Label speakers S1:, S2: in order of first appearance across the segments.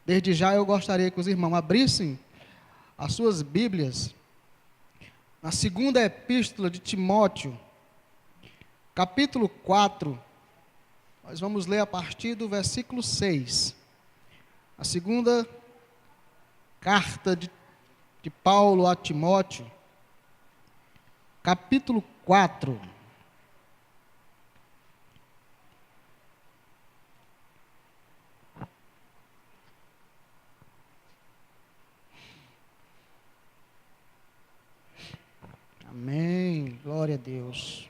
S1: Desde já eu gostaria que os irmãos abrissem as suas Bíblias na segunda epístola de Timóteo, capítulo 4, nós vamos ler a partir do versículo 6. A segunda carta de Paulo a Timóteo, capítulo 4. Amém, glória a Deus.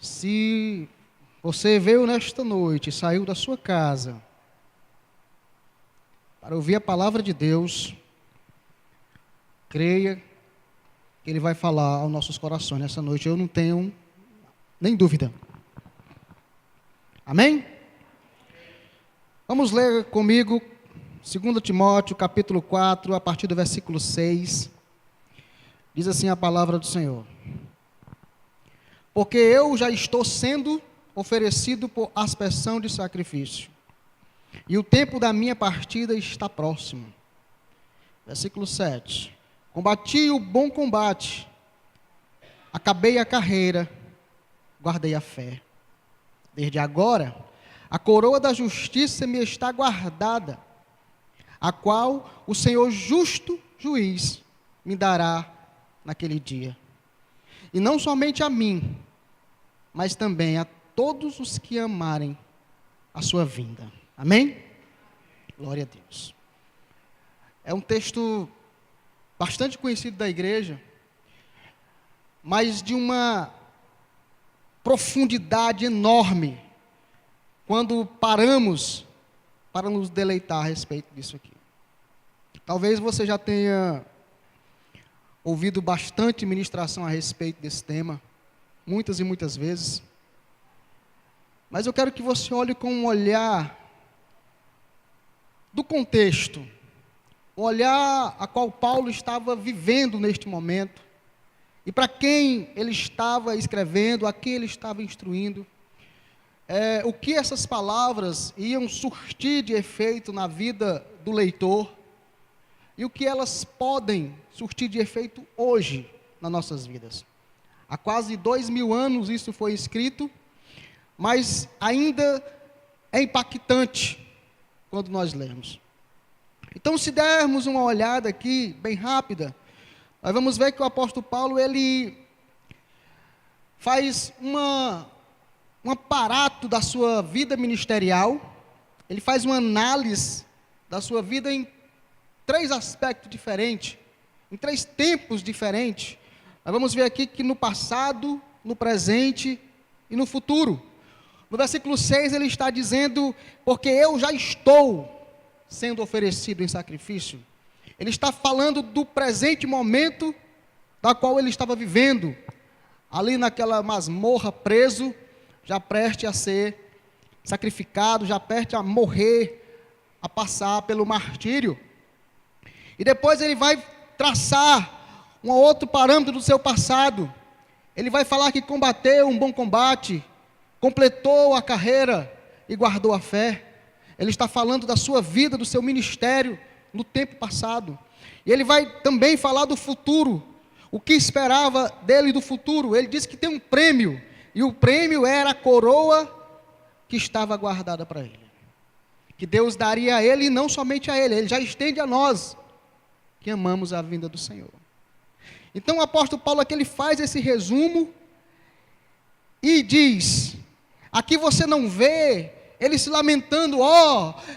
S1: Se você veio nesta noite, saiu da sua casa para ouvir a palavra de Deus, creia que Ele vai falar aos nossos corações nessa noite, eu não tenho nem dúvida. Amém? Vamos ler comigo 2 Timóteo, capítulo 4, a partir do versículo 6. Diz assim a palavra do Senhor: porque eu já estou sendo oferecido por aspersão de sacrifício, e o tempo da minha partida está próximo. Versículo 7. Combati o bom combate, acabei a carreira, guardei a fé. Desde agora, a coroa da justiça me está guardada, a qual o Senhor justo juiz me dará naquele dia. E não somente a mim, mas também a todos os que amarem a sua vinda. Amém? Glória a Deus. É um texto bastante conhecido da igreja, mas de uma profundidade enorme, quando paramos para nos deleitar a respeito disso aqui. Talvez você já tenha ouvido bastante ministração a respeito desse tema, muitas e muitas vezes, mas eu quero que você olhe com um olhar do contexto, o olhar a qual Paulo estava vivendo neste momento, e para quem ele estava escrevendo, a quem ele estava instruindo, o que essas palavras iam surtir de efeito na vida do leitor, e o que elas podem surtir de efeito hoje nas nossas vidas. Há quase 2000 anos isso foi escrito, mas ainda é impactante quando nós lemos. Então, se dermos uma olhada aqui, bem rápida, nós vamos ver que o apóstolo Paulo, ele faz um aparato da sua vida ministerial, ele faz uma análise da sua vida em 3 aspectos diferentes, em 3 tempos diferentes. Nós vamos ver aqui que no passado, no presente e no futuro. No versículo 6 ele está dizendo, porque eu já estou sendo oferecido em sacrifício. Ele está falando do presente momento da qual ele estava vivendo, ali naquela masmorra, preso, já prestes a ser sacrificado, já prestes a morrer, a passar pelo martírio. E depois ele vai traçar um outro parâmetro do seu passado. Ele vai falar que combateu um bom combate, completou a carreira e guardou a fé. Ele está falando da sua vida, do seu ministério no tempo passado. E ele vai também falar do futuro, o que esperava dele do futuro. Ele disse que tem um prêmio, e o prêmio era a coroa que estava guardada para ele, que Deus daria a ele e não somente a ele, ele já estende a nós, que amamos a vinda do Senhor. Então o apóstolo Paulo aqui ele faz esse resumo e diz, aqui você não vê ele se lamentando,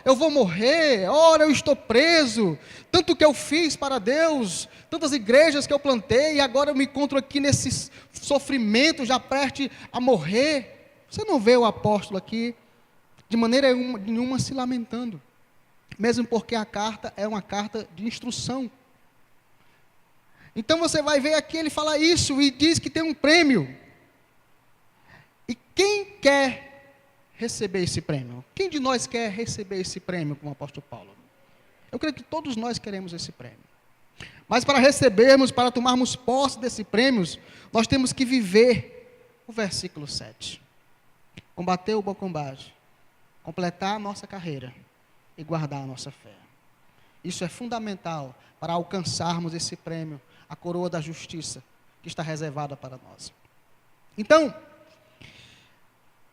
S1: eu vou morrer, eu estou preso, tanto que eu fiz para Deus, tantas igrejas que eu plantei, e agora eu me encontro aqui nesse sofrimento, já prestes a morrer. Você não vê o apóstolo aqui, de maneira nenhuma se lamentando, mesmo porque a carta é uma carta de instrução. Então você vai ver aqui, ele fala isso, e diz que tem um prêmio, e quem quer receber esse prêmio? Quem de nós quer receber esse prêmio como o apóstolo Paulo? Eu creio que todos nós queremos esse prêmio. Mas para recebermos, para tomarmos posse desse prêmio, nós temos que viver o versículo 7. Combater o bom combate, completar a nossa carreira e guardar a nossa fé. Isso é fundamental para alcançarmos esse prêmio, a coroa da justiça, que está reservada para nós. Então,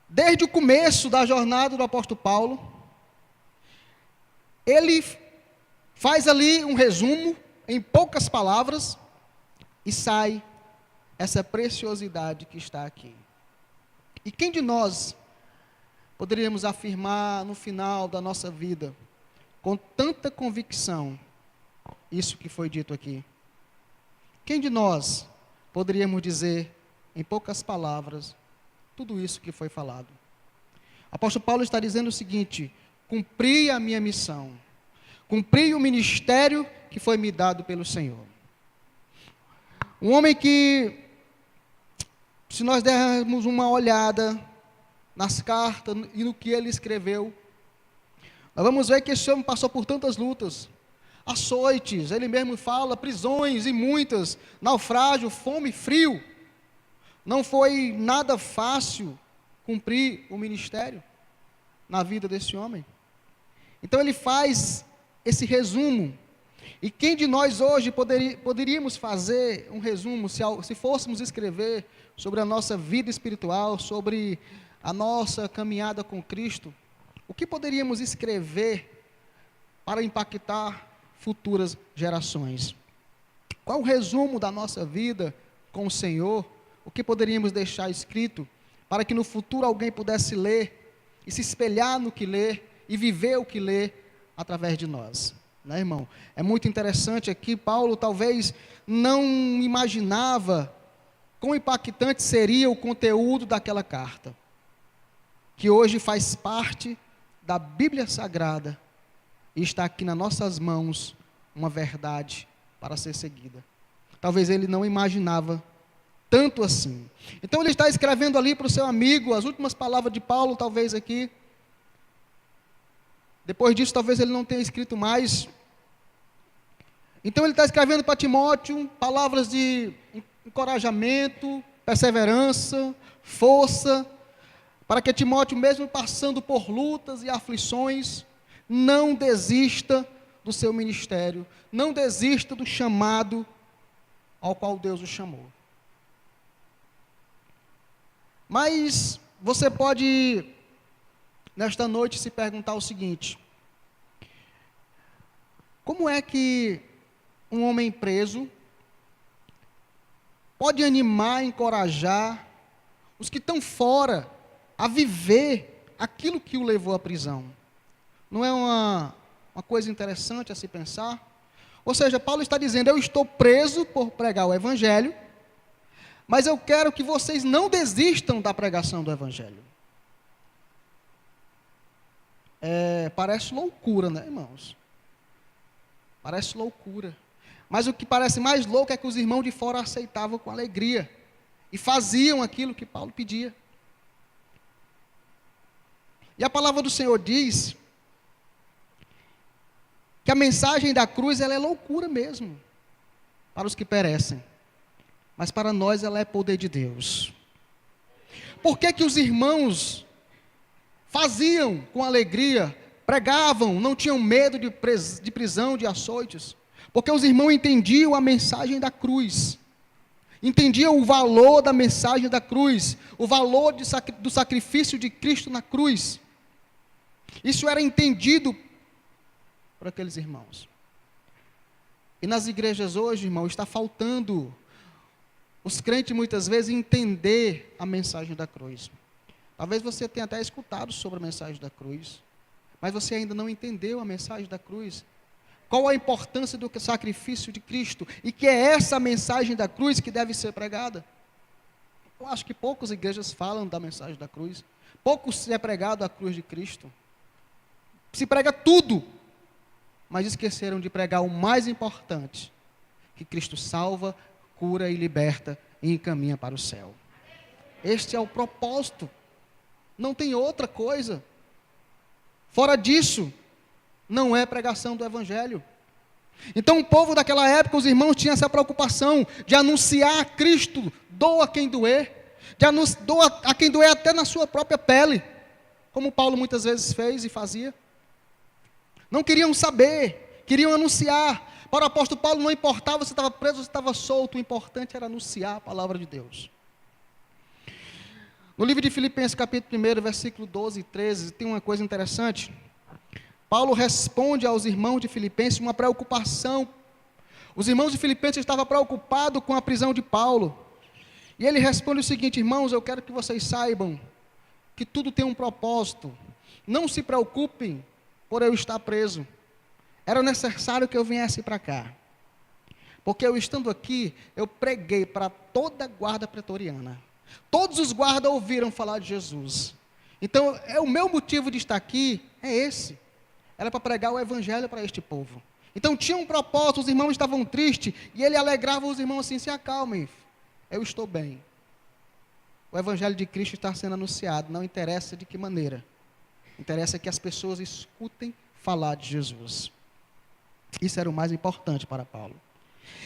S1: desde o começo da jornada do apóstolo Paulo, ele faz ali um resumo, em poucas palavras, e sai essa preciosidade que está aqui. E quem de nós poderíamos afirmar no final da nossa vida, com tanta convicção, isso que foi dito aqui? Quem de nós poderíamos dizer, em poucas palavras, tudo isso que foi falado? O apóstolo Paulo está dizendo o seguinte: cumpri a minha missão, cumpri o ministério que foi me dado pelo Senhor. Um homem que, se nós dermos uma olhada nas cartas e no que ele escreveu, nós vamos ver que esse homem passou por tantas lutas, açoites, ele mesmo fala, prisões e muitas, naufrágio, fome, frio. Não foi nada fácil cumprir o ministério na vida desse homem. Então ele faz esse resumo. E quem de nós hoje poderíamos fazer um resumo, se fôssemos escrever sobre a nossa vida espiritual, sobre a nossa caminhada com Cristo? O que poderíamos escrever para impactar futuras gerações? Qual o resumo da nossa vida com o Senhor? O que poderíamos deixar escrito para que no futuro alguém pudesse ler e se espelhar no que lê e viver o que lê através de nós? Né, irmão? É muito interessante aqui, Paulo talvez não imaginava quão impactante seria o conteúdo daquela carta, que hoje faz parte da Bíblia Sagrada e está aqui nas nossas mãos uma verdade para ser seguida. Talvez ele não imaginava tanto assim. Então ele está escrevendo ali para o seu amigo, as últimas palavras de Paulo, talvez aqui. Depois disso, talvez ele não tenha escrito mais. Então ele está escrevendo para Timóteo palavras de encorajamento, perseverança, força, para que Timóteo, mesmo passando por lutas e aflições, não desista do seu ministério, não desista do chamado ao qual Deus o chamou. Mas você pode, nesta noite, se perguntar o seguinte: como é que um homem preso pode animar, encorajar os que estão fora a viver aquilo que o levou à prisão? Não é uma coisa interessante a se pensar? Ou seja, Paulo está dizendo: eu estou preso por pregar o Evangelho, mas eu quero que vocês não desistam da pregação do Evangelho. Parece loucura, né, irmãos? Parece loucura. Mas o que parece mais louco é que os irmãos de fora aceitavam com alegria e faziam aquilo que Paulo pedia. E a palavra do Senhor diz que a mensagem da cruz, ela é loucura mesmo para os que perecem, mas para nós ela é poder de Deus. Por que que os irmãos faziam com alegria, pregavam, não tinham medo de prisão, de açoites? Porque os irmãos entendiam a mensagem da cruz, entendiam o valor da mensagem da cruz, o valor do sacrifício de Cristo na cruz. Isso era entendido por aqueles irmãos. E nas igrejas hoje, irmão, está faltando os crentes muitas vezes entender a mensagem da cruz. Talvez você tenha até escutado sobre a mensagem da cruz, mas você ainda não entendeu a mensagem da cruz. Qual a importância do sacrifício de Cristo? E que é essa mensagem da cruz que deve ser pregada? Eu acho que poucas igrejas falam da mensagem da cruz. Pouco se é pregado a cruz de Cristo. Se prega tudo, mas esqueceram de pregar o mais importante, que Cristo salva, cura e liberta e encaminha para o céu. Este é o propósito. Não tem outra coisa. Fora disso, não é pregação do Evangelho. Então o povo daquela época, os irmãos, tinham essa preocupação de anunciar Cristo, doa quem doer, doa a quem doer até na sua própria pele, como Paulo muitas vezes fez e fazia. Não queriam saber, queriam anunciar. Para o apóstolo Paulo não importava se estava preso ou se estava solto, o importante era anunciar a palavra de Deus. No livro de Filipenses, capítulo 1, versículo 12 e 13, tem uma coisa interessante. Paulo responde aos irmãos de Filipenses uma preocupação. Os irmãos de Filipenses estavam preocupados com a prisão de Paulo. E ele responde o seguinte: irmãos, eu quero que vocês saibam que tudo tem um propósito. Não se preocupem por eu estar preso. Era necessário que eu viesse para cá. Porque eu estando aqui, eu preguei para toda a guarda pretoriana. Todos os guardas ouviram falar de Jesus. Então, o meu motivo de estar aqui é esse. Era para pregar o evangelho para este povo. Então, tinha um propósito, os irmãos estavam tristes, e ele alegrava os irmãos assim: se acalmem, eu estou bem. O evangelho de Cristo está sendo anunciado, não interessa de que maneira. Interessa que as pessoas escutem falar de Jesus. Isso era o mais importante para Paulo.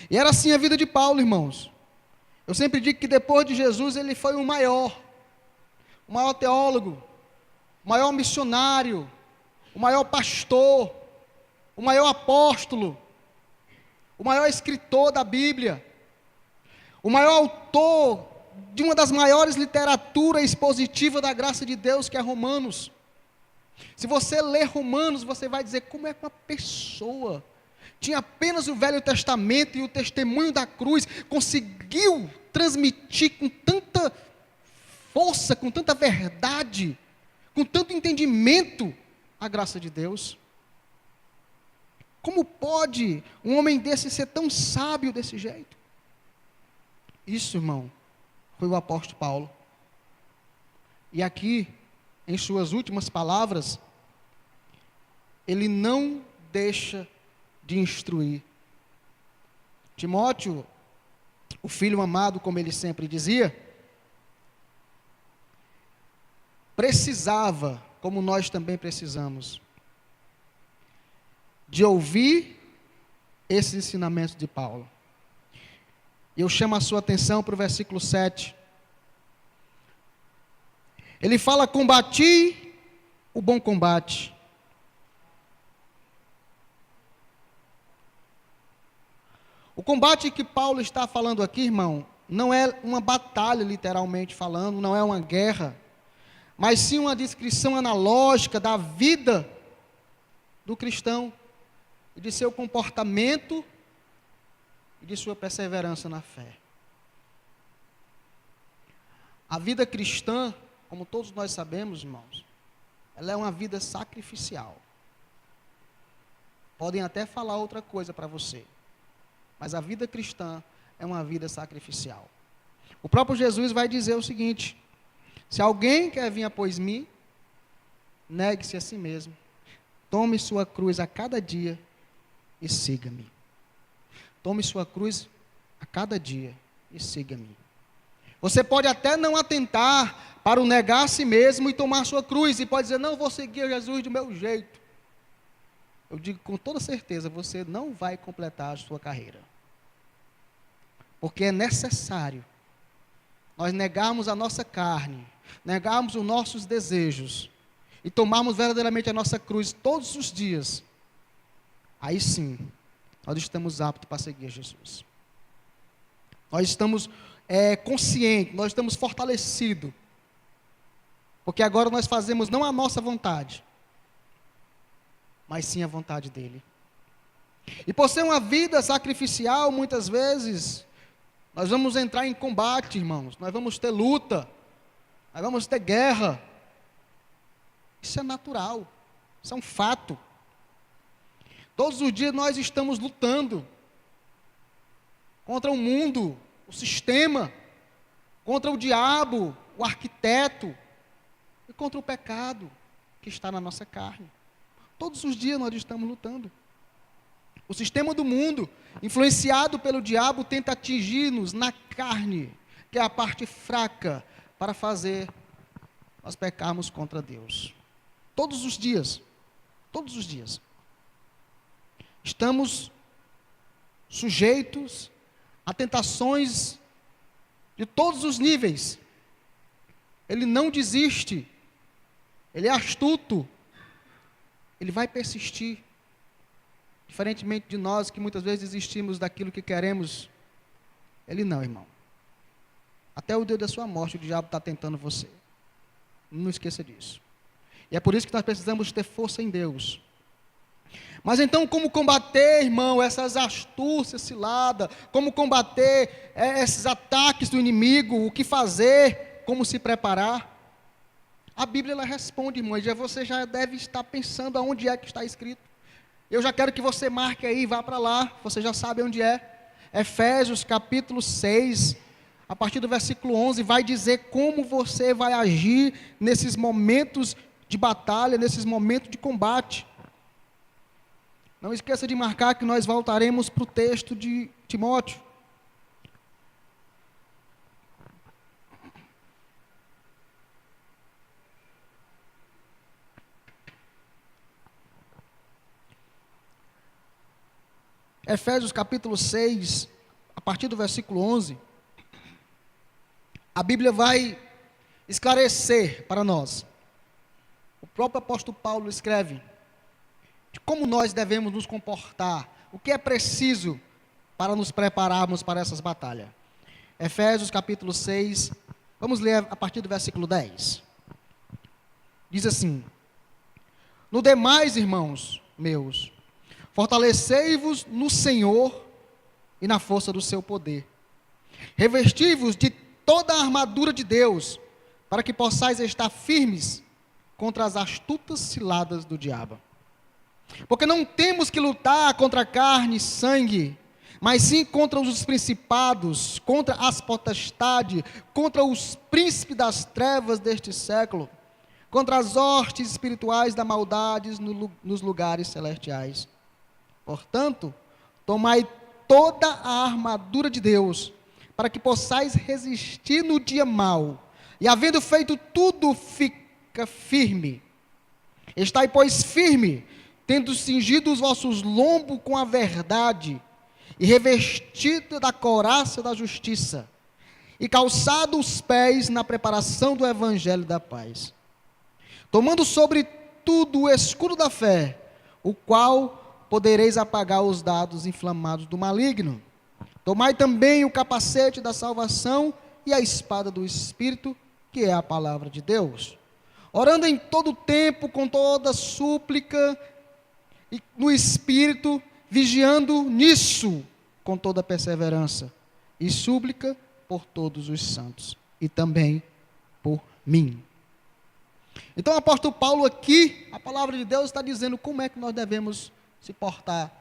S1: E era assim a vida de Paulo, irmãos. Eu sempre digo que depois de Jesus ele foi o maior teólogo, o maior missionário, o maior pastor, o maior apóstolo, o maior escritor da Bíblia, o maior autor de uma das maiores literaturas expositivas da graça de Deus, que é Romanos. Se você ler Romanos, você vai dizer como é que uma pessoa tinha apenas o Velho Testamento e o testemunho da cruz, conseguiu transmitir com tanta força, com tanta verdade, com tanto entendimento a graça de Deus. Como pode um homem desse ser tão sábio desse jeito? Isso, irmão, foi o apóstolo Paulo. E aqui, em suas últimas palavras, ele não deixa de instruir. Timóteo, o filho amado, como ele sempre dizia, precisava, como nós também precisamos, de ouvir esses ensinamentos de Paulo. E eu chamo a sua atenção para o versículo 7. Ele fala: combati o bom combate. O combate que Paulo está falando aqui, irmão, não é uma batalha, literalmente falando, não é uma guerra, mas sim uma descrição analógica da vida do cristão, e de seu comportamento, e de sua perseverança na fé. A vida cristã, como todos nós sabemos, irmãos, ela é uma vida sacrificial. Podem até falar outra coisa para você, mas a vida cristã é uma vida sacrificial. O próprio Jesus vai dizer o seguinte: se alguém quer vir após mim, negue-se a si mesmo, tome sua cruz a cada dia e siga-me. Tome sua cruz a cada dia e siga-me. Você pode até não atentar para o negar a si mesmo e tomar sua cruz, e pode dizer: não, vou seguir Jesus do meu jeito. Eu digo com toda certeza, você não vai completar a sua carreira. Porque é necessário nós negarmos a nossa carne, negarmos os nossos desejos e tomarmos verdadeiramente a nossa cruz todos os dias. Aí sim, nós estamos aptos para seguir Jesus. Nós estamos conscientes, nós estamos fortalecidos. Porque agora nós fazemos não a nossa vontade, mas sim a vontade dEle. E por ser uma vida sacrificial, muitas vezes, nós vamos entrar em combate, irmãos. Nós vamos ter luta, nós vamos ter guerra. Isso é natural, isso é um fato. Todos os dias nós estamos lutando contra o mundo, o sistema, contra o diabo, o arquiteto, e contra o pecado que está na nossa carne. Todos os dias nós estamos lutando. O sistema do mundo, influenciado pelo diabo, tenta atingir-nos na carne, que é a parte fraca, para fazer nós pecarmos contra Deus. Todos os dias. Todos os dias. Estamos sujeitos a tentações de todos os níveis. Ele não desiste, ele é astuto, ele vai persistir. Diferentemente de nós que muitas vezes desistimos daquilo que queremos, ele não, irmão. Até o dia da sua morte o diabo está tentando você. Não esqueça disso. E é por isso que nós precisamos ter força em Deus. Mas então, como combater, irmão, essas astúcias, cilada, como combater esses ataques do inimigo, o que fazer, como se preparar? A Bíblia ela responde, irmão, e você já deve estar pensando aonde é que está escrito. Eu já quero que você marque aí, vá para lá, você já sabe onde é. Efésios capítulo 6, a partir do versículo 11, vai dizer como você vai agir nesses momentos de batalha, nesses momentos de combate. Não esqueça de marcar que nós voltaremos para o texto de Timóteo. Efésios capítulo 6, a partir do versículo 11, a Bíblia vai esclarecer para nós. O próprio apóstolo Paulo escreve de como nós devemos nos comportar, o que é preciso para nos prepararmos para essas batalhas. Efésios capítulo 6, vamos ler a partir do versículo 10. Diz assim: No demais, irmãos meus, fortalecei-vos no Senhor e na força do seu poder. Revesti-vos de toda a armadura de Deus, para que possais estar firmes contra as astutas ciladas do diabo. Porque não temos que lutar contra carne e sangue, mas sim contra os principados, contra as potestades, contra os príncipes das trevas deste século, contra as hostes espirituais da maldade nos lugares celestiais. Portanto, tomai toda a armadura de Deus, para que possais resistir no dia mau, e havendo feito tudo, fica firme. Estai, pois, firme, tendo cingido os vossos lombos com a verdade, e revestido da couraça da justiça, e calçado os pés na preparação do evangelho da paz. Tomando sobre tudo o escudo da fé, o qual podereis apagar os dardos inflamados do maligno. Tomai também o capacete da salvação e a espada do Espírito, que é a palavra de Deus. Orando em todo tempo, com toda súplica, e no Espírito, vigiando nisso, com toda perseverança, e súplica por todos os santos, e também por mim. Então o apóstolo Paulo aqui, a palavra de Deus está dizendo como é que nós devemos se portar.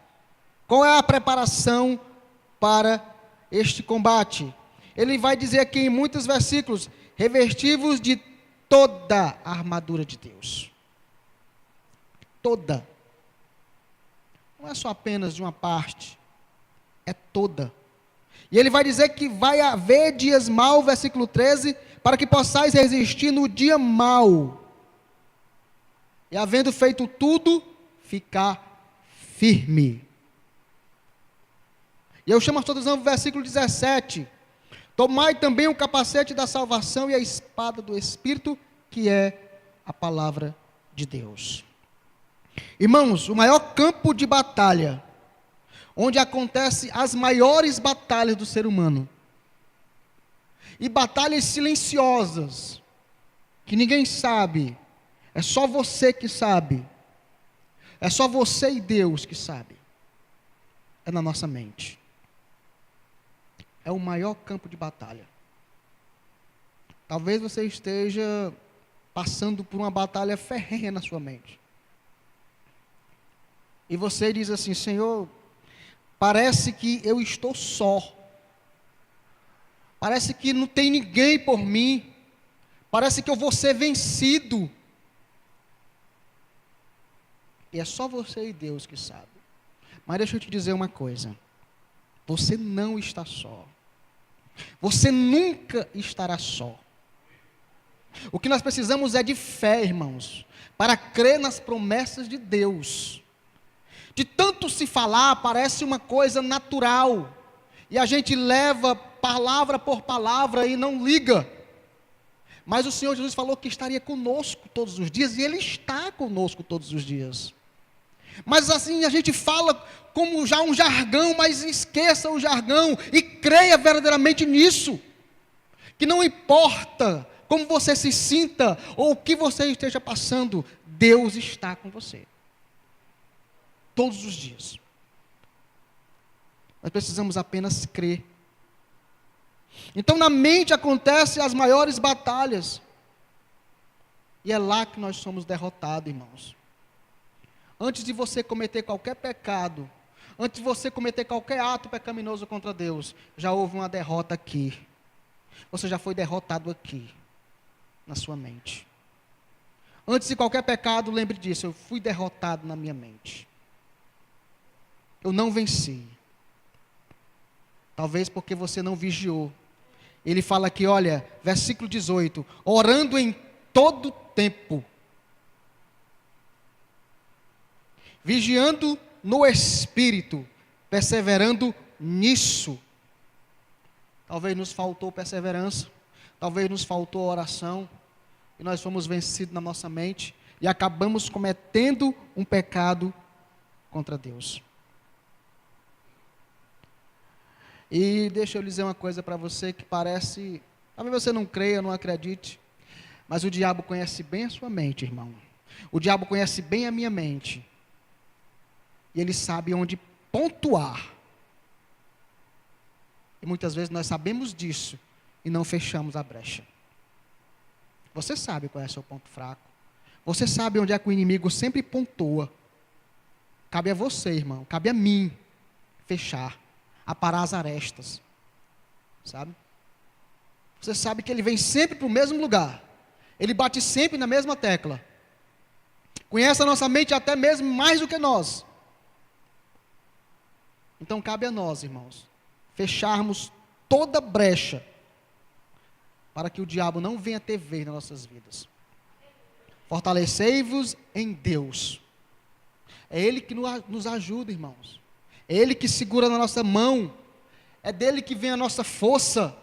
S1: Qual é a preparação para este combate? Ele vai dizer aqui em muitos versículos, revesti-vos de toda a armadura de Deus. Toda. Não é só apenas de uma parte, é toda. E ele vai dizer que vai haver dias maus, versículo 13, para que possais resistir no dia mau. E havendo feito tudo, ficar firme. E eu chamo a sua atenção para o versículo 17. Tomai também o capacete da salvação e a espada do Espírito, que é a palavra de Deus. Irmãos, o maior campo de batalha, onde acontecem as maiores batalhas do ser humano, e batalhas silenciosas, que ninguém sabe, é só você que sabe, é só você e Deus que sabe, é na nossa mente. É o maior campo de batalha. Talvez você esteja passando por uma batalha ferrenha na sua mente. E você diz assim: Senhor, parece que eu estou só. Parece que não tem ninguém por mim. Parece que eu vou ser vencido. E é só você e Deus que sabe. Mas deixa eu te dizer uma coisa. Você não está só. Você nunca estará só. O que nós precisamos é de fé, irmãos, para crer nas promessas de Deus. De tanto se falar, parece uma coisa natural. E a gente leva palavra por palavra e não liga. Mas o Senhor Jesus falou que estaria conosco todos os dias, e Ele está conosco todos os dias. Mas assim a gente fala como já um jargão, mas esqueça o jargão e creia verdadeiramente nisso. Que não importa como você se sinta ou o que você esteja passando, Deus está com você. Todos os dias. Nós precisamos apenas crer. Então na mente acontecem as maiores batalhas. E é lá que nós somos derrotados, irmãos. Antes de você cometer qualquer pecado, antes de você cometer qualquer ato pecaminoso contra Deus, já houve uma derrota aqui. Você já foi derrotado aqui, na sua mente. Antes de qualquer pecado, lembre disso, eu fui derrotado na minha mente. Eu não venci. Talvez porque você não vigiou. Ele fala aqui, olha, versículo 18, orando em todo tempo, vigiando no Espírito, perseverando nisso. Talvez nos faltou perseverança, talvez nos faltou oração, e nós fomos vencidos na nossa mente, e acabamos cometendo um pecado contra Deus. E deixa eu dizer uma coisa para você que parece, talvez você não creia, não acredite, mas o diabo conhece bem a sua mente, irmão. O diabo conhece bem a minha mente. E ele sabe onde pontuar. E muitas vezes nós sabemos disso e não fechamos a brecha. Você sabe qual é o seu ponto fraco. Você sabe onde é que o inimigo sempre pontua. Cabe a você, irmão, cabe a mim fechar, aparar as arestas. Sabe? Você sabe que ele vem sempre para o mesmo lugar. Ele bate sempre na mesma tecla. Conhece a nossa mente até mesmo mais do que nós. Então cabe a nós, irmãos, fecharmos toda brecha para que o diabo não venha ter vez nas nossas vidas. Fortalecei-vos em Deus. É Ele que nos ajuda, irmãos. É Ele que segura na nossa mão. É dele que vem a nossa força.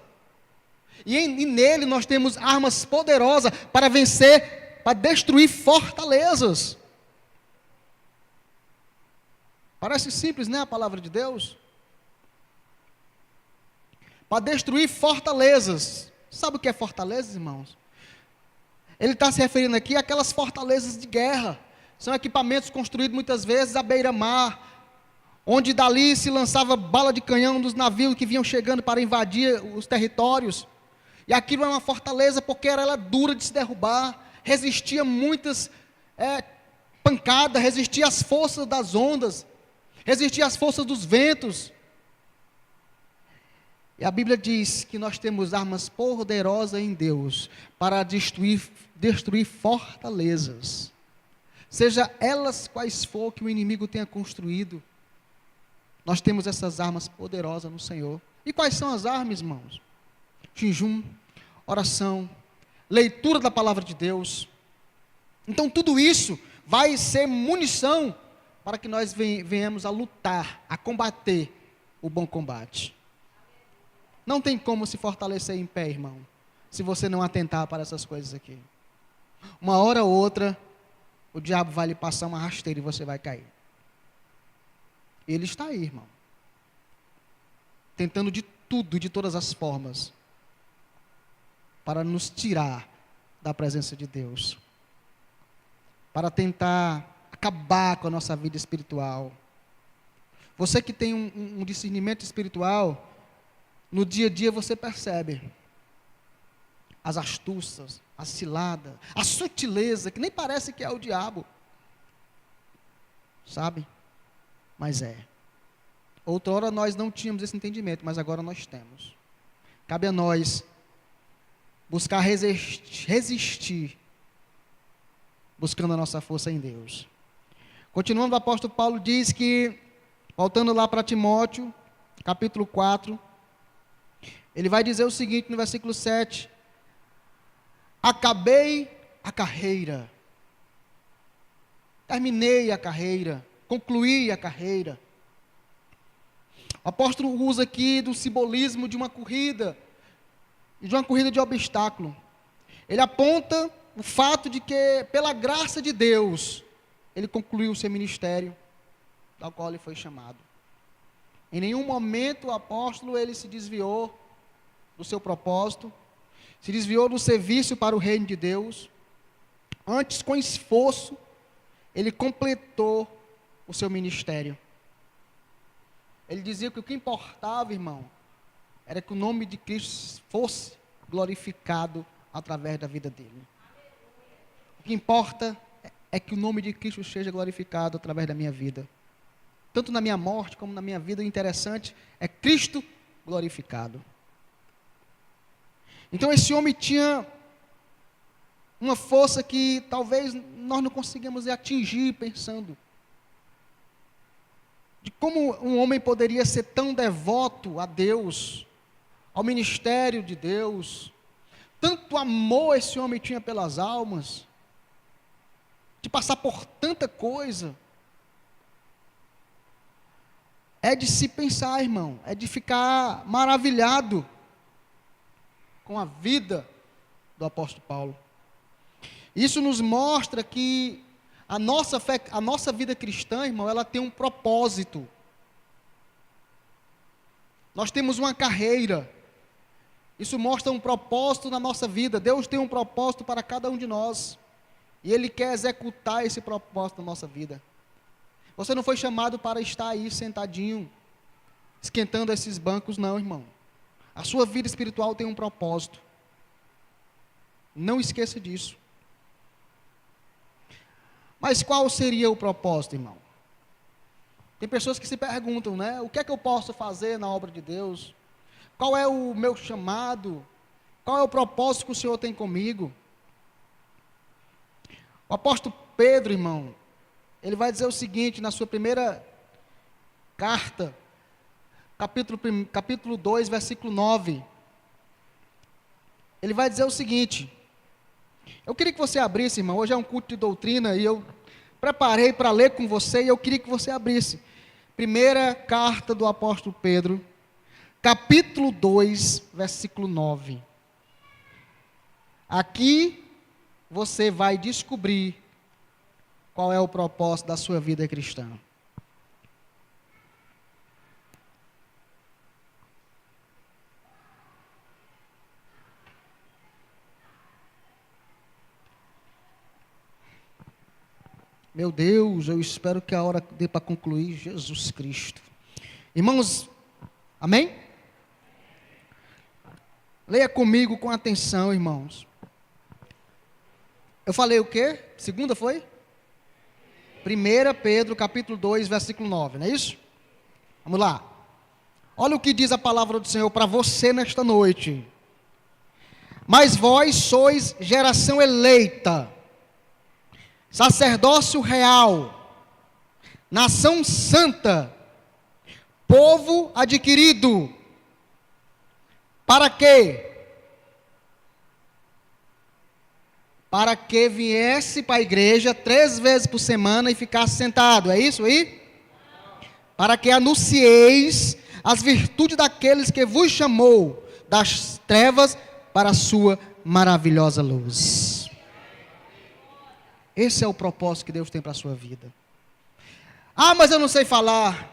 S1: E nele nós temos armas poderosas para vencer, para destruir fortalezas. Parece simples, né, a palavra de Deus? Para destruir fortalezas. Sabe o que é fortalezas, irmãos? Ele está se referindo aqui àquelas fortalezas de guerra. São equipamentos construídos muitas vezes à beira-mar, onde dali se lançava bala de canhão dos navios que vinham chegando para invadir os territórios. E aquilo é uma fortaleza porque ela dura de se derrubar, resistia muitas pancadas, resistia às forças das ondas, resistia às forças dos ventos. E a Bíblia diz que nós temos armas poderosas em Deus para destruir fortalezas, seja elas quais for que o inimigo tenha construído. Nós temos essas armas poderosas no Senhor. E quais são as armas, irmãos? Jejum, oração, leitura da palavra de Deus. Então tudo isso vai ser munição para que nós venhamos a lutar, a combater o bom combate. Não tem como se fortalecer em pé, irmão, se você não atentar para essas coisas aqui. Uma hora ou outra, o diabo vai lhe passar uma rasteira e você vai cair. Ele está aí, irmão, tentando de tudo, de todas as formas, para nos tirar da presença de Deus, para tentar acabar com a nossa vida espiritual. Você que tem um discernimento espiritual, no dia a dia você percebe as astúcias, a cilada, a sutileza, que nem parece que é o diabo, sabe? Mas é. Outrora nós não tínhamos esse entendimento, mas agora nós temos. Cabe a nós buscar resistir, buscando a nossa força em Deus. Continuando, o apóstolo Paulo diz que, voltando lá para Timóteo, capítulo 4, ele vai dizer o seguinte no versículo 7: acabei a carreira, terminei a carreira, concluir a carreira. O apóstolo usa aqui do simbolismo de uma corrida de obstáculo. Ele aponta o fato de que, pela graça de Deus, ele concluiu o seu ministério, ao qual ele foi chamado. Em nenhum momento o apóstolo ele se desviou do seu propósito, se desviou do serviço para o reino de Deus. Antes, com esforço, ele completou o seu ministério. Ele dizia que o que importava, irmão, era que o nome de Cristo fosse glorificado através da vida dele. O que importa é que o nome de Cristo seja glorificado através da minha vida. Tanto na minha morte como na minha vida, o interessante é Cristo glorificado. Então esse homem tinha uma força que talvez nós não conseguimos atingir pensando. De como um homem poderia ser tão devoto a Deus, ao ministério de Deus, tanto amor esse homem tinha pelas almas, de passar por tanta coisa. É de se pensar, irmão, é de ficar maravilhado com a vida do apóstolo Paulo. Isso nos mostra que a nossa fé, a nossa vida cristã, irmão, ela tem um propósito. Nós temos uma carreira. Isso mostra um propósito na nossa vida. Deus tem um propósito para cada um de nós. E Ele quer executar esse propósito na nossa vida. Você não foi chamado para estar aí sentadinho, esquentando esses bancos, não, irmão. A sua vida espiritual tem um propósito. Não esqueça disso. Mas qual seria o propósito, irmão? Tem pessoas que se perguntam, né? O que é que eu posso fazer na obra de Deus? Qual é o meu chamado? Qual é o propósito que o Senhor tem comigo? O apóstolo Pedro, irmão, ele vai dizer o seguinte, na sua primeira carta, capítulo 2, versículo 9. Ele vai dizer o seguinte. Eu queria que você abrisse, irmão, hoje é um culto de doutrina, e eu preparei para ler com você, e eu queria que você abrisse. Primeira carta do apóstolo Pedro, capítulo 2, versículo 9. Aqui você vai descobrir qual é o propósito da sua vida cristã. Meu Deus, eu espero que a hora dê para concluir. Jesus Cristo. Irmãos, amém? Leia comigo com atenção, irmãos. Eu falei o quê? Segunda foi? 1 Pedro, capítulo 2, versículo 9, não é isso? Vamos lá. Olha o que diz a palavra do Senhor para você nesta noite. Mas vós sois geração eleita, sacerdócio real, nação santa, povo adquirido. Para quê? Para que viesse para a igreja 3 vezes por semana e ficasse sentado, é isso aí? Para que anuncieis as virtudes daqueles que vos chamou das trevas para a sua maravilhosa luz. Esse é o propósito que Deus tem para a sua vida. Ah, mas eu não sei falar.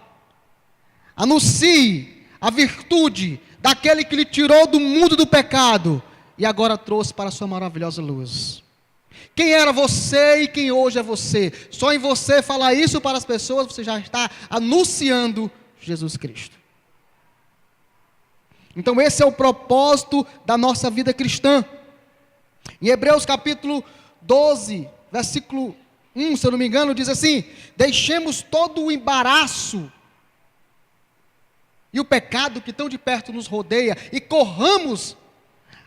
S1: Anuncie a virtude daquele que lhe tirou do mundo do pecado e agora trouxe para a sua maravilhosa luz. Quem era você e quem hoje é você? Só em você falar isso para as pessoas, você já está anunciando Jesus Cristo. Então esse é o propósito da nossa vida cristã. Em Hebreus capítulo 12, versículo 1, se eu não me engano, diz assim: deixemos todo o embaraço e o pecado que tão de perto nos rodeia e corramos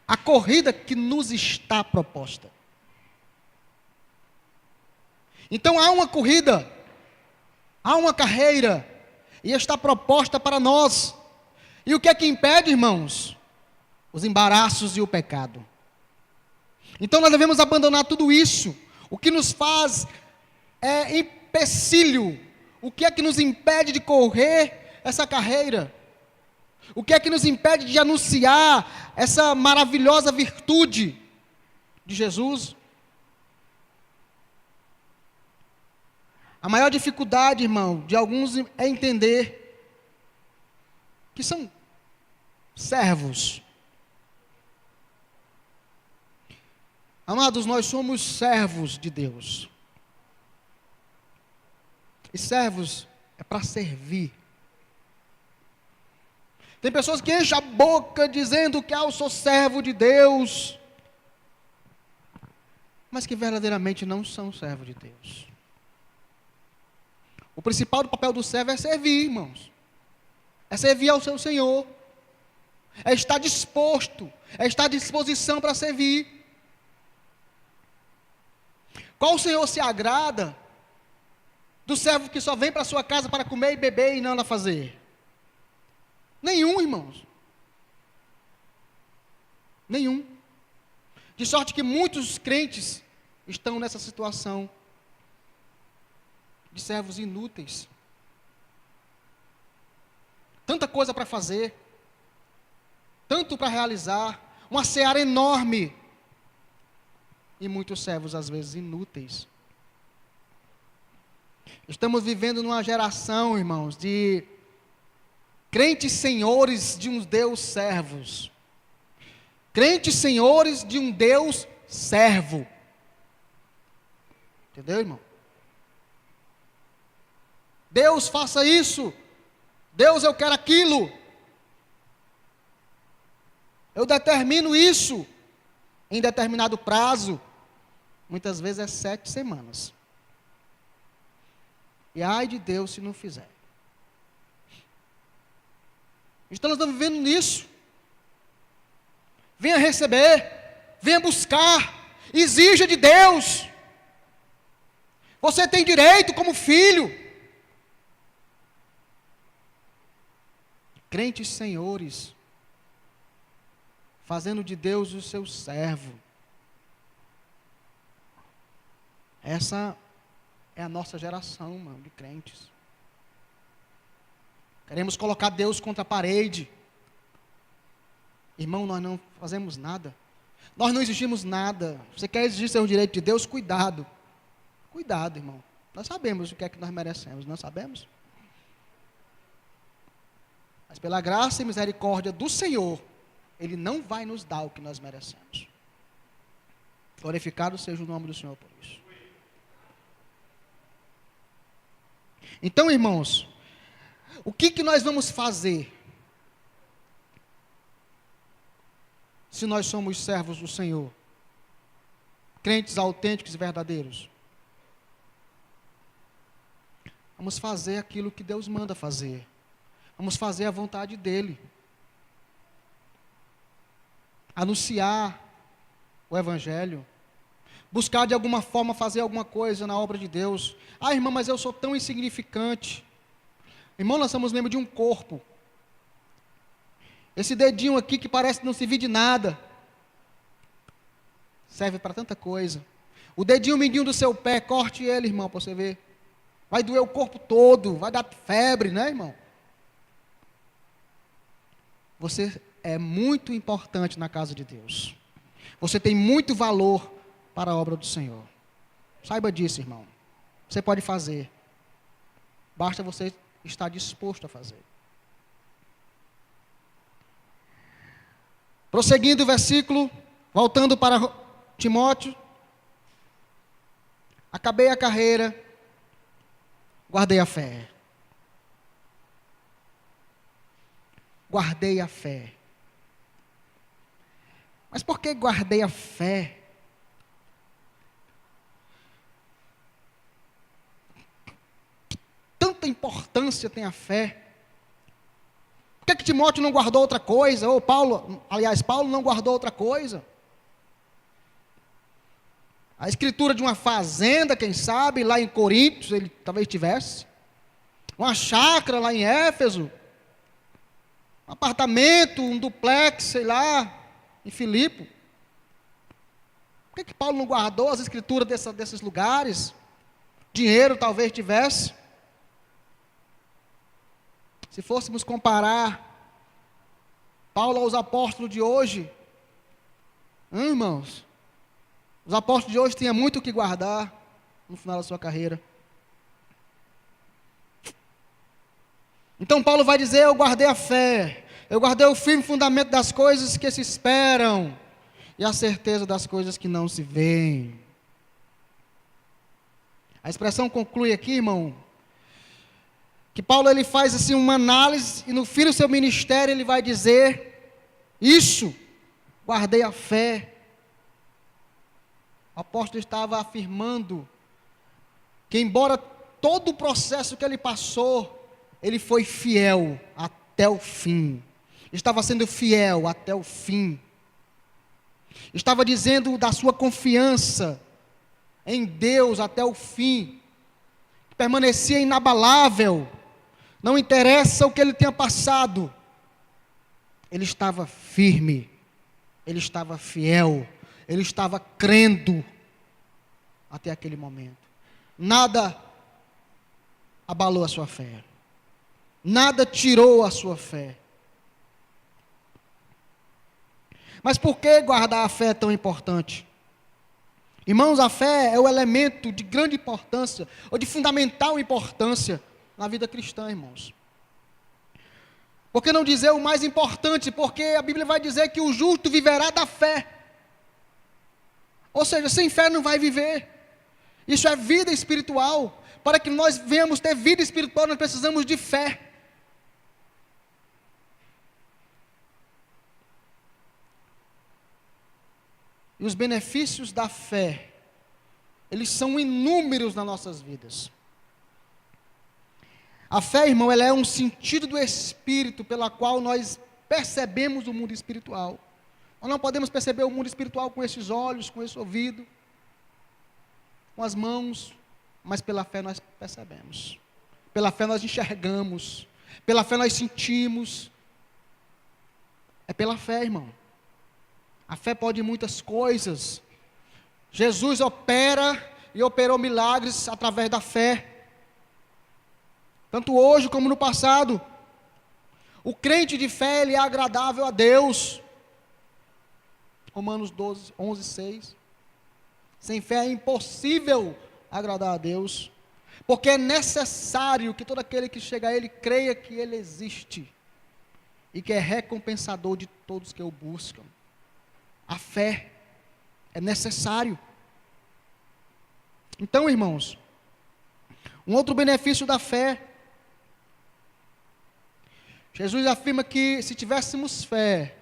S1: a corrida que nos está proposta. Então há uma corrida, há uma carreira, e está proposta para nós. E o que é que impede, irmãos? Os embaraços e o pecado. Então nós devemos abandonar tudo isso. O que nos faz empecilho, O que é que nos impede de correr essa carreira? O que é que nos impede de anunciar essa maravilhosa virtude de Jesus? A maior dificuldade, irmão, de alguns é entender que são servos. Amados, nós somos servos de Deus. E servos é para servir. Tem pessoas que enchem a boca dizendo que eu sou servo de Deus, mas que verdadeiramente não são servos de Deus. O principal do papel do servo é servir, irmãos. É servir ao seu Senhor. É estar disposto, é estar à disposição para servir. Qual o Senhor se agrada do servo que só vem para a sua casa para comer e beber e nada fazer? Nenhum, irmãos. Nenhum. De sorte que muitos crentes estão nessa situação de servos inúteis. Tanta coisa para fazer, tanto para realizar, uma seara enorme, e muitos servos às vezes inúteis. Estamos vivendo numa geração, irmãos, de crentes senhores de um Deus servos. Crentes senhores de um Deus servo. Entendeu, irmão? Deus, faça isso. Deus, eu quero aquilo. Eu determino isso em determinado prazo. Muitas vezes é 7 semanas. E ai de Deus se não fizer. Então nós estamos vivendo nisso. Venha receber, venha buscar, exija de Deus. Você tem direito como filho. Crentes senhores, fazendo de Deus o seu servo. Essa é a nossa geração, mano, de crentes. Queremos colocar Deus contra a parede. Irmão, nós não fazemos nada. Nós não exigimos nada. Você quer exigir seu direito de Deus? Cuidado. Cuidado, irmão. Nós sabemos o que é que nós merecemos, não sabemos? Mas pela graça e misericórdia do Senhor, Ele não vai nos dar o que nós merecemos. Glorificado seja o nome do Senhor por isso. Então, irmãos, o que nós vamos fazer se nós somos servos do Senhor? Crentes autênticos e verdadeiros. Vamos fazer aquilo que Deus manda fazer. Vamos fazer a vontade dEle. Anunciar o Evangelho. Buscar de alguma forma fazer alguma coisa na obra de Deus. Ah, irmão, mas eu sou tão insignificante. Irmão, nós somos membros de um corpo. Esse dedinho aqui que parece não servir de nada, serve para tanta coisa. O dedinho mindinho do seu pé, corte ele, irmão, para você ver. Vai doer o corpo todo, vai dar febre, né, irmão? Você é muito importante na casa de Deus. Você tem muito valor para a obra do Senhor. Saiba disso, irmão. Você pode fazer. Basta você estar disposto a fazer. Prosseguindo o versículo, voltando para Timóteo. Acabei a carreira, guardei a fé. Guardei a fé. Mas por que guardei a fé? Tanta importância tem a fé. Por que Timóteo não guardou outra coisa? Ou Paulo não guardou outra coisa? A escritura de uma fazenda, quem sabe, lá em Coríntios, ele talvez tivesse. Uma chácara lá em Éfeso. Um apartamento, um duplex, sei lá, em Filipe. Por que Paulo não guardou as escrituras desses lugares? Dinheiro talvez tivesse. Se fôssemos comparar Paulo aos apóstolos de hoje, irmãos, os apóstolos de hoje tinham muito o que guardar no final da sua carreira. Então Paulo vai dizer: eu guardei a fé, eu guardei o firme fundamento das coisas que se esperam e a certeza das coisas que não se veem. A expressão conclui aqui, irmão, que Paulo ele faz assim uma análise e no fim do seu ministério ele vai dizer isso: guardei a fé. O apóstolo estava afirmando que embora todo o processo que ele passou, ele foi fiel até o fim. Estava sendo fiel até o fim. Estava dizendo da sua confiança em Deus até o fim. Permanecia inabalável. Não interessa o que ele tenha passado. Ele estava firme. Ele estava fiel. Ele estava crendo até aquele momento. Nada abalou a sua fé. Nada tirou a sua fé. Mas por que guardar a fé é tão importante? Irmãos, a fé é o elemento de grande importância, ou de fundamental importância na vida cristã, irmãos. Por que não dizer o mais importante? Porque a Bíblia vai dizer que o justo viverá da fé. Ou seja, sem fé não vai viver. Isso é vida espiritual. Para que nós venhamos ter vida espiritual, nós precisamos de fé. E os benefícios da fé, eles são inúmeros nas nossas vidas. A fé, irmão, ela é um sentido do Espírito pela qual nós percebemos o mundo espiritual. Nós não podemos perceber o mundo espiritual com esses olhos, com esse ouvido, com as mãos, mas pela fé nós percebemos. Pela fé nós enxergamos. Pela fé nós sentimos. É pela fé, irmão. A fé pode muitas coisas. Jesus opera e operou milagres através da fé. Tanto hoje como no passado. O crente de fé, ele é agradável a Deus. Romanos 12, 11, 6. Sem fé é impossível agradar a Deus. Porque é necessário que todo aquele que chega a Ele creia que Ele existe. E que é recompensador de todos que o buscam. A fé é necessário. Então, irmãos, um outro benefício da fé, Jesus afirma que se tivéssemos fé,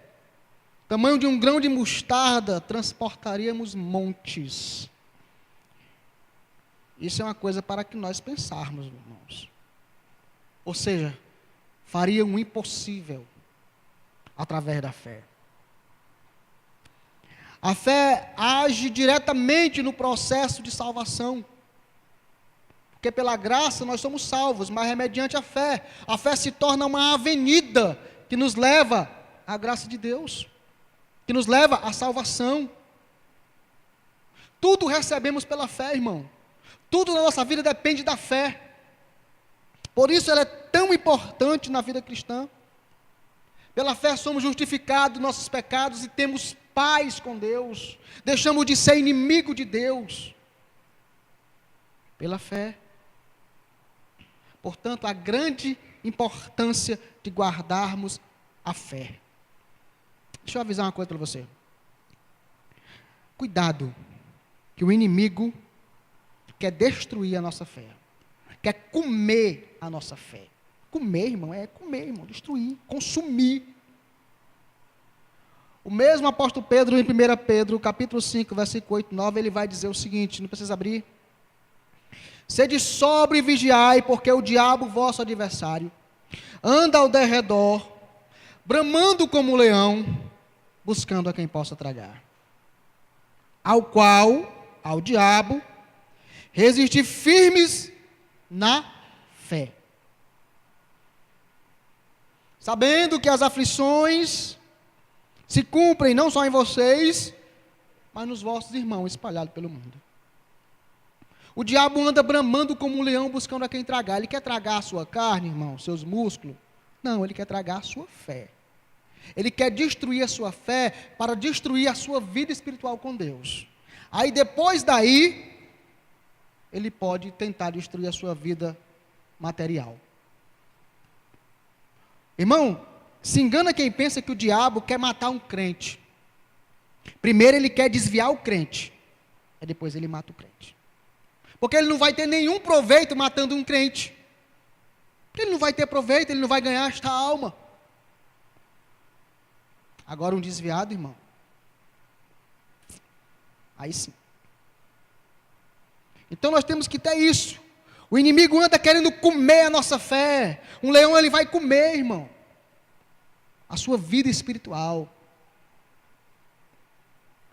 S1: tamanho de um grão de mostarda, transportaríamos montes. Isso é uma coisa para que nós pensarmos, irmãos. Ou seja, faria o impossível através da fé. A fé age diretamente no processo de salvação. Porque pela graça nós somos salvos, mas é mediante a fé. A fé se torna uma avenida que nos leva à graça de Deus, que nos leva à salvação. Tudo recebemos pela fé, irmão. Tudo na nossa vida depende da fé. Por isso ela é tão importante na vida cristã. Pela fé somos justificados dos nossos pecados e temos paz com Deus. Deixamos de ser inimigo de Deus. Pela fé. Portanto, a grande importância de guardarmos a fé. Deixa eu avisar uma coisa para você. Cuidado, que o inimigo quer destruir a nossa fé. Quer comer a nossa fé. Comer, irmão, destruir, consumir. O mesmo apóstolo Pedro, em 1 Pedro, capítulo 5, versículo 8 e 9, ele vai dizer o seguinte, não precisa abrir. Sede sóbrio e vigiai, porque o diabo, vosso adversário, anda ao derredor, bramando como um leão, buscando a quem possa tragar. Ao diabo, resistir firmes na fé. Sabendo que as aflições se cumprem não só em vocês, mas nos vossos irmãos espalhados pelo mundo. O diabo anda bramando como um leão buscando a quem tragar. Ele quer tragar a sua carne, irmão, seus músculos, Não, ele quer tragar a sua fé. Ele quer destruir a sua fé para destruir a sua vida espiritual com Deus. Aí depois daí, ele pode tentar destruir a sua vida material. Irmão, se engana quem pensa que o diabo quer matar um crente. Primeiro ele quer desviar o crente, aí depois ele mata o crente. Porque ele não vai ter nenhum proveito matando um crente. Ele não vai ter proveito, ele não vai ganhar esta alma. Agora um desviado, irmão, aí sim. Então nós temos que ter isso. O inimigo anda querendo comer a nossa fé. Um leão ele vai comer, irmão, a sua vida espiritual,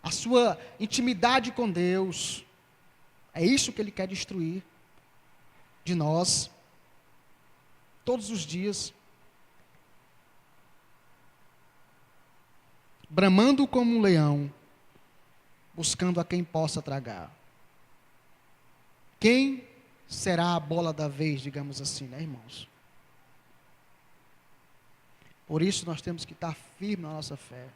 S1: a sua intimidade com Deus. É isso que ele quer destruir de nós, todos os dias. Bramando como um leão, buscando a quem possa tragar. Quem será a bola da vez, digamos assim, né, irmãos? Por isso nós temos que estar firmes na nossa fé.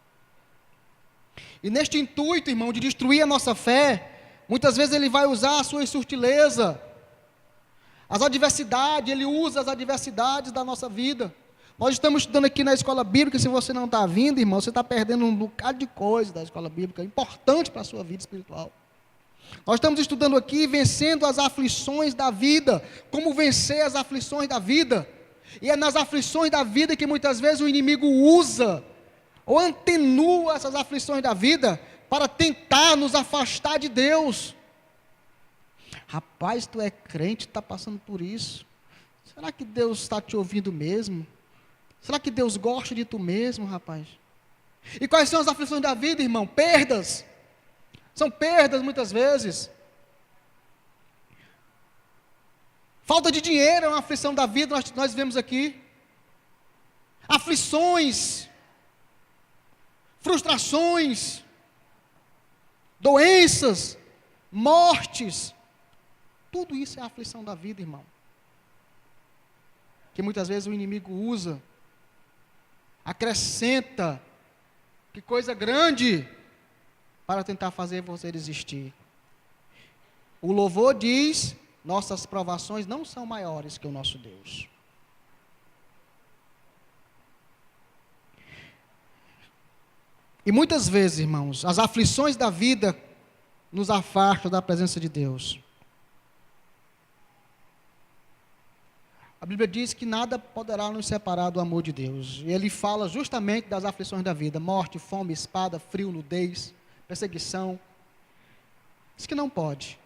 S1: E neste intuito, irmão, de destruir a nossa fé, muitas vezes ele vai usar a sua sutileza, as adversidades, ele usa as adversidades da nossa vida. Nós estamos estudando aqui na escola bíblica. Se você não está vindo, irmão, você está perdendo um bocado de coisa da escola bíblica, importante para a sua vida espiritual. Nós estamos estudando aqui, vencendo as aflições da vida, como vencer as aflições da vida. E é nas aflições da vida que muitas vezes o inimigo usa, ou atenua essas aflições da vida, para tentar nos afastar de Deus. Rapaz, tu é crente, está passando por isso. Será que Deus está te ouvindo mesmo? Será que Deus gosta de tu mesmo, rapaz? E quais são as aflições da vida, irmão? Perdas. São perdas muitas vezes. Falta de dinheiro é uma aflição da vida, nós vemos aqui. Aflições, frustrações, doenças, mortes. Tudo isso é a aflição da vida, irmão. Que muitas vezes o inimigo usa, acrescenta, que coisa grande, para tentar fazer você desistir. O louvor diz: nossas provações não são maiores que o nosso Deus. E muitas vezes, irmãos, as aflições da vida nos afastam da presença de Deus. A Bíblia diz que nada poderá nos separar do amor de Deus. E ele fala justamente das aflições da vida: morte, fome, espada, frio, nudez, perseguição. Diz que não pode.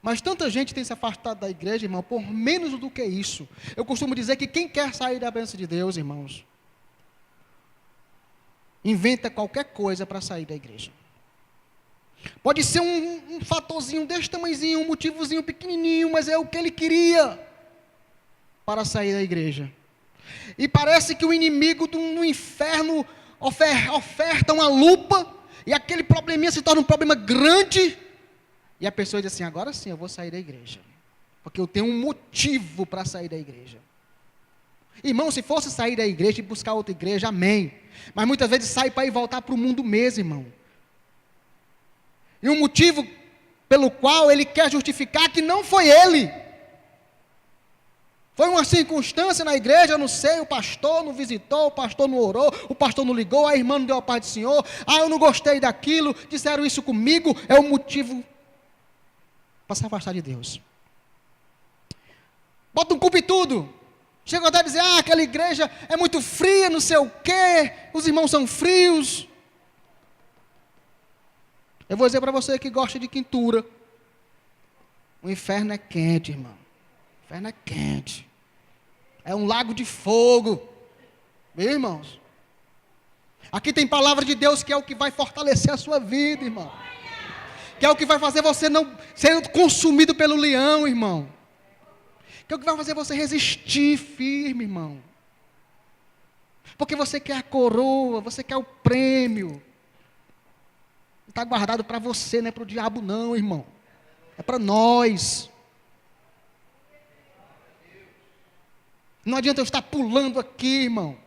S1: Mas tanta gente tem se afastado da igreja, irmão, por menos do que isso. Eu costumo dizer que quem quer sair da bênção de Deus, irmãos, inventa qualquer coisa para sair da igreja. Pode ser um fatorzinho desse tamanhozinho, um motivozinho pequenininho, mas é o que ele queria para sair da igreja. E parece que o inimigo no inferno oferta uma lupa, e aquele probleminha se torna um problema grande, e a pessoa diz assim: agora sim eu vou sair da igreja, porque eu tenho um motivo para sair da igreja. Irmão, se fosse sair da igreja e buscar outra igreja, amém. Mas muitas vezes sai para ir voltar para o mundo mesmo, irmão. E um motivo pelo qual ele quer justificar que não foi ele. Foi uma circunstância na igreja, eu não sei, o pastor não visitou, o pastor não orou, o pastor não ligou, a irmã não deu a paz do Senhor, eu não gostei daquilo, disseram isso comigo, é o motivo para se afastar de Deus. Bota um culpa em tudo. Chega até a dizer: aquela igreja é muito fria, não sei o quê, os irmãos são frios. Eu vou dizer para você que gosta de quentura: o inferno é quente, irmão. O inferno é quente. É um lago de fogo. Meus irmãos, aqui tem palavra de Deus, que é o que vai fortalecer a sua vida, irmão. Que é o que vai fazer você não ser consumido pelo leão, irmão. Que é o que vai fazer você resistir firme, irmão. Porque você quer a coroa, você quer o prêmio. Está guardado para você, não é para o diabo não, irmão. É para nós. Não adianta eu estar pulando aqui, irmão,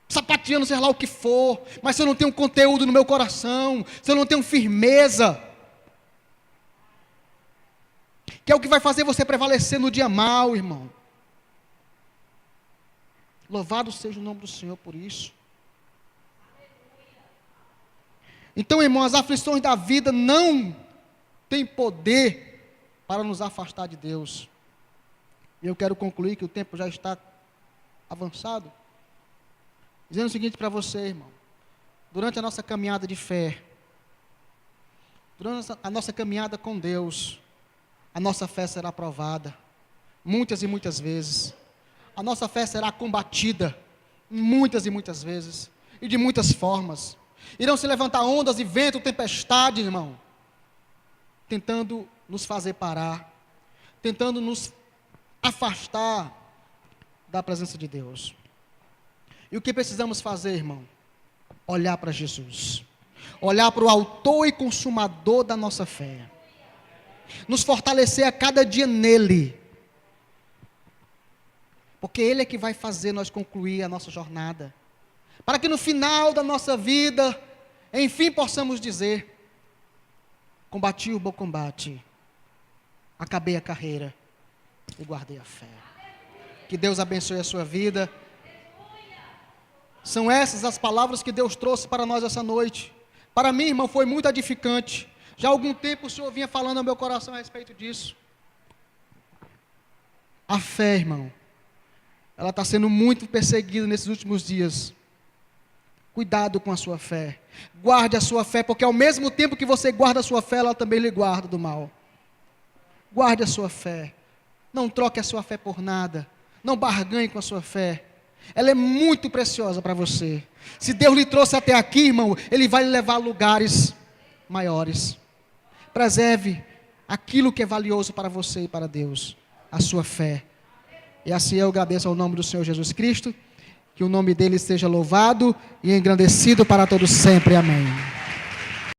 S1: sapateando, sei lá o que for, mas se eu não tenho conteúdo no meu coração, se eu não tenho firmeza, que é o que vai fazer você prevalecer no dia mau, irmão. Louvado seja o nome do Senhor por isso. Então, irmão, as aflições da vida não têm poder para nos afastar de Deus. E eu quero concluir que o tempo já está avançado, dizendo o seguinte para você, irmão: durante a nossa caminhada de fé, durante a nossa caminhada com Deus, a nossa fé será provada, muitas e muitas vezes. A nossa fé será combatida, muitas e muitas vezes, e de muitas formas. Irão se levantar ondas e vento, tempestade, irmão, tentando nos fazer parar, tentando nos afastar da presença de Deus. E o que precisamos fazer, irmão? Olhar para Jesus, olhar para o autor e consumador da nossa fé, nos fortalecer a cada dia nele, porque Ele é que vai fazer nós concluir a nossa jornada, para que no final da nossa vida, enfim, possamos dizer: combati o bom combate, acabei a carreira e guardei a fé. Que Deus abençoe a sua vida. São essas as palavras que Deus trouxe para nós essa noite. Para mim, irmão, foi muito edificante. Já há algum tempo o Senhor vinha falando ao meu coração a respeito disso. A fé, irmão, ela está sendo muito perseguida nesses últimos dias. Cuidado com a sua fé. Guarde a sua fé, porque ao mesmo tempo que você guarda a sua fé, ela também lhe guarda do mal. Guarde a sua fé. Não troque a sua fé por nada. Não barganhe com a sua fé. Ela é muito preciosa para você. Se Deus lhe trouxe até aqui, irmão, Ele vai lhe levar a lugares maiores. Preserve aquilo que é valioso para você e para Deus, a sua fé. E assim eu agradeço ao nome do Senhor Jesus Cristo, que o nome dele seja louvado e engrandecido para todos sempre. Amém.